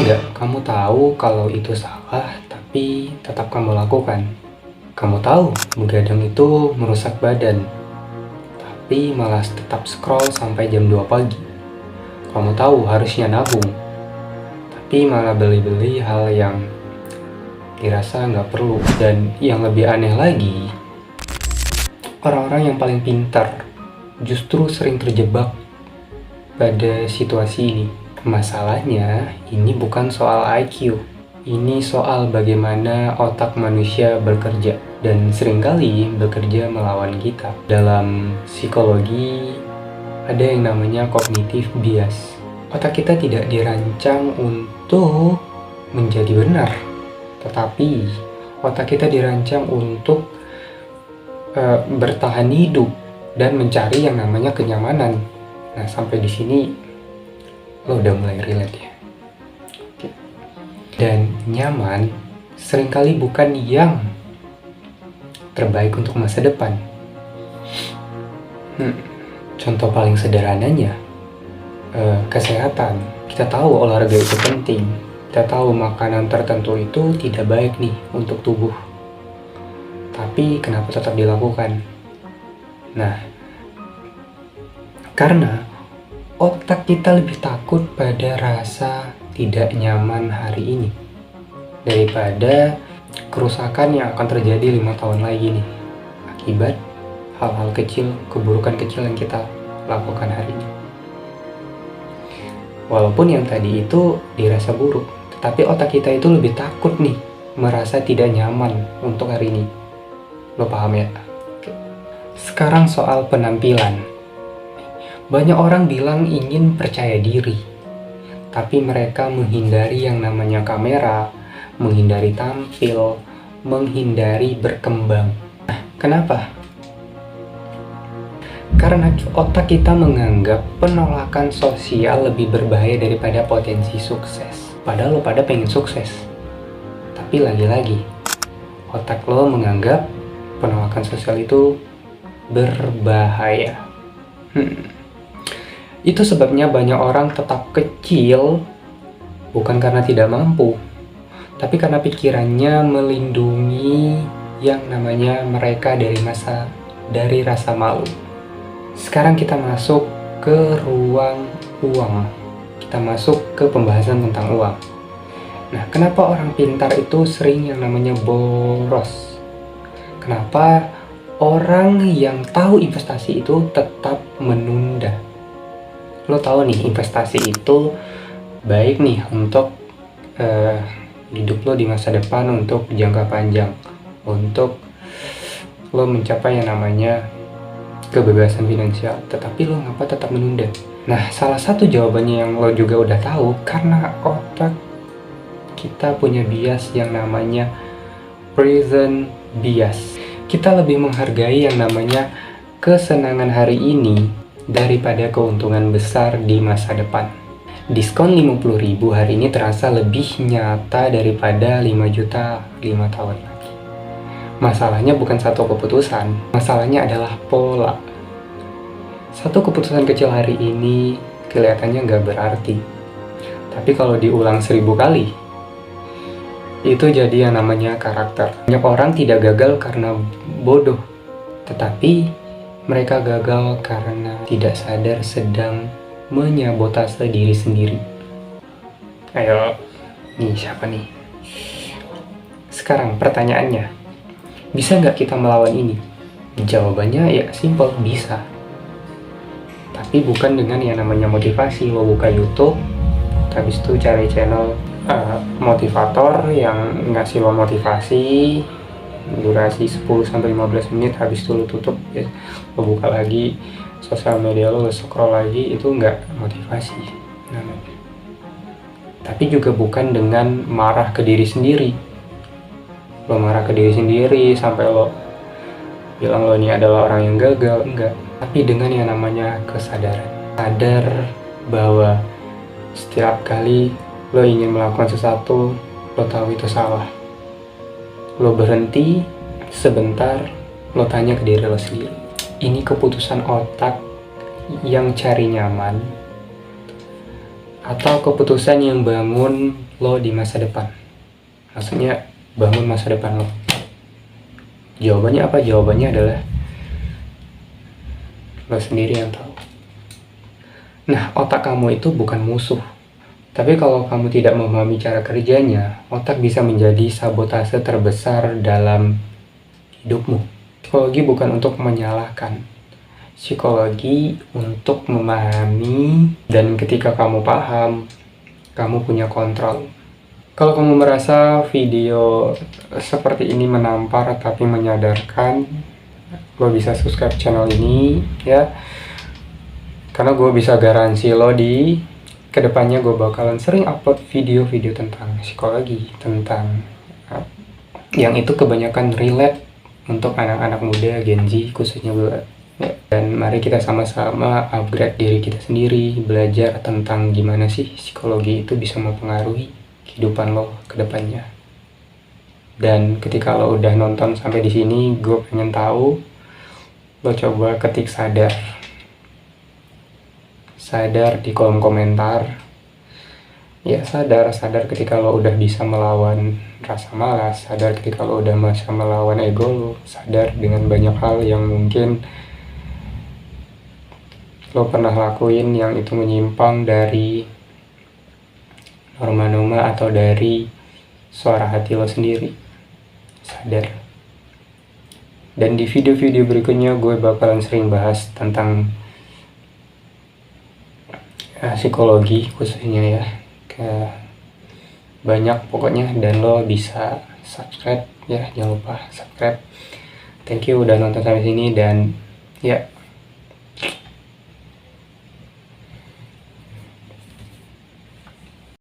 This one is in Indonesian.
nggak kamu tahu kalau itu salah, tapi tetap kamu lakukan? Kamu tahu begadang itu merusak badan, tapi malah tetap scroll sampai jam 2 pagi. Kamu tahu harusnya nabung, tapi malah beli-beli hal yang dirasa nggak perlu. Dan yang lebih aneh lagi, orang-orang yang paling pintar justru sering terjebak pada situasi ini. Masalahnya, ini bukan soal IQ. Ini soal bagaimana otak manusia bekerja dan seringkali bekerja melawan kita. Dalam psikologi, ada yang namanya cognitive bias. Otak kita tidak dirancang untuk menjadi benar, tetapi otak kita dirancang untuk bertahan hidup dan mencari yang namanya kenyamanan. Nah, sampai di sini lo udah mulai relate ya. Oke. Dan nyaman seringkali bukan yang terbaik untuk masa depan. Contoh paling sederhananya, kesehatan. Kita tahu olahraga itu penting. Kita tahu makanan tertentu itu tidak baik nih untuk tubuh. Tapi kenapa tetap dilakukan? Nah, karena otak kita lebih takut pada rasa tidak nyaman hari ini daripada kerusakan yang akan terjadi 5 tahun lagi nih akibat hal-hal kecil, keburukan kecil yang kita lakukan hari ini. Walaupun yang tadi itu dirasa buruk, tetapi otak kita itu lebih takut nih merasa tidak nyaman untuk hari ini. Lo paham ya? Sekarang soal penampilan. Banyak orang bilang ingin percaya diri, tapi mereka menghindari yang namanya kamera, menghindari tampil, menghindari berkembang. Nah, kenapa? Karena otak kita menganggap penolakan sosial lebih berbahaya daripada potensi sukses. Padahal lo pada pengen sukses. Tapi lagi-lagi, otak lo menganggap penolakan sosial itu berbahaya. Itu sebabnya banyak orang tetap kecil bukan karena tidak mampu, tapi karena pikirannya melindungi yang namanya mereka dari rasa malu. Sekarang kita masuk ke ruang uang. Kita masuk ke pembahasan tentang uang. Nah, kenapa orang pintar itu sering yang namanya boros? Kenapa orang yang tahu investasi itu tetap menunda? Lo tahu nih, investasi itu baik nih untuk hidup lo di masa depan, untuk jangka panjang, untuk lo mencapai yang namanya kebebasan finansial. Tetapi lo ngapa tetap menunda? Nah, salah satu jawabannya yang lo juga udah tahu, karena otak kita punya bias yang namanya present bias. Kita lebih menghargai yang namanya kesenangan hari ini daripada keuntungan besar di masa depan. Diskon 50.000 hari ini terasa lebih nyata daripada 5 juta 5 tahun lagi. Masalahnya bukan satu keputusan, masalahnya adalah pola. Satu keputusan kecil hari ini kelihatannya nggak berarti, tapi kalau diulang 1000 kali, itu jadi yang namanya karakter. Banyak orang tidak gagal karena bodoh, tetapi mereka gagal karena tidak sadar sedang menyabotase diri sendiri. Ayo, nih siapa nih? Sekarang pertanyaannya, bisa nggak kita melawan ini? Jawabannya ya simple, bisa. Tapi bukan dengan yang namanya motivasi. Lo buka YouTube, habis itu cari channel motivator yang ngasih lo motivasi, durasi 10-15 menit, habis itu lo tutup ya. Lo buka lagi sosial media lo scroll lagi, itu nggak motivasi namanya. Tapi juga bukan dengan marah ke diri sendiri. Lo marah ke diri sendiri sampai lo bilang lo ini adalah orang yang gagal, enggak. Tapi dengan yang namanya kesadaran. Sadar bahwa setiap kali lo ingin melakukan sesuatu, lo tahu itu salah. Lo berhenti sebentar, lo tanya ke diri lo sendiri. Ini keputusan otak yang cari nyaman atau keputusan yang bangun lo di masa depan? Maksudnya bangun masa depan lo. Jawabannya apa? Jawabannya adalah lo sendiri yang tahu. Nah, otak kamu itu bukan musuh. Tapi kalau kamu tidak memahami cara kerjanya, otak bisa menjadi sabotase terbesar dalam hidupmu. Psikologi bukan untuk menyalahkan. Psikologi untuk memahami, dan ketika kamu paham, kamu punya kontrol. Kalau kamu merasa video seperti ini menampar tapi menyadarkan, lo bisa subscribe channel ini ya. Karena gue bisa garansi lo di kedepannya gue bakalan sering upload video-video tentang psikologi, tentang yang itu kebanyakan relate untuk anak-anak muda, Gen Z khususnya gue. Ya. Dan mari kita sama-sama upgrade diri kita sendiri, belajar tentang gimana sih psikologi itu bisa mempengaruhi kehidupan lo kedepannya. Dan ketika lo udah nonton sampai di sini, gue pengen tahu lo coba ketik sadar di kolom komentar. Ya, sadar ketika lo udah bisa melawan rasa malas, sadar ketika lo udah bisa melawan ego lo, sadar dengan banyak hal yang mungkin lo pernah lakuin yang itu menyimpang dari norma-norma atau dari suara hati lo sendiri. Sadar. Dan di video-video berikutnya gue bakalan sering bahas tentang psikologi khususnya ya, banyak pokoknya. Dan lo bisa subscribe ya, jangan lupa subscribe. Thank you udah nonton sampai sini, dan ya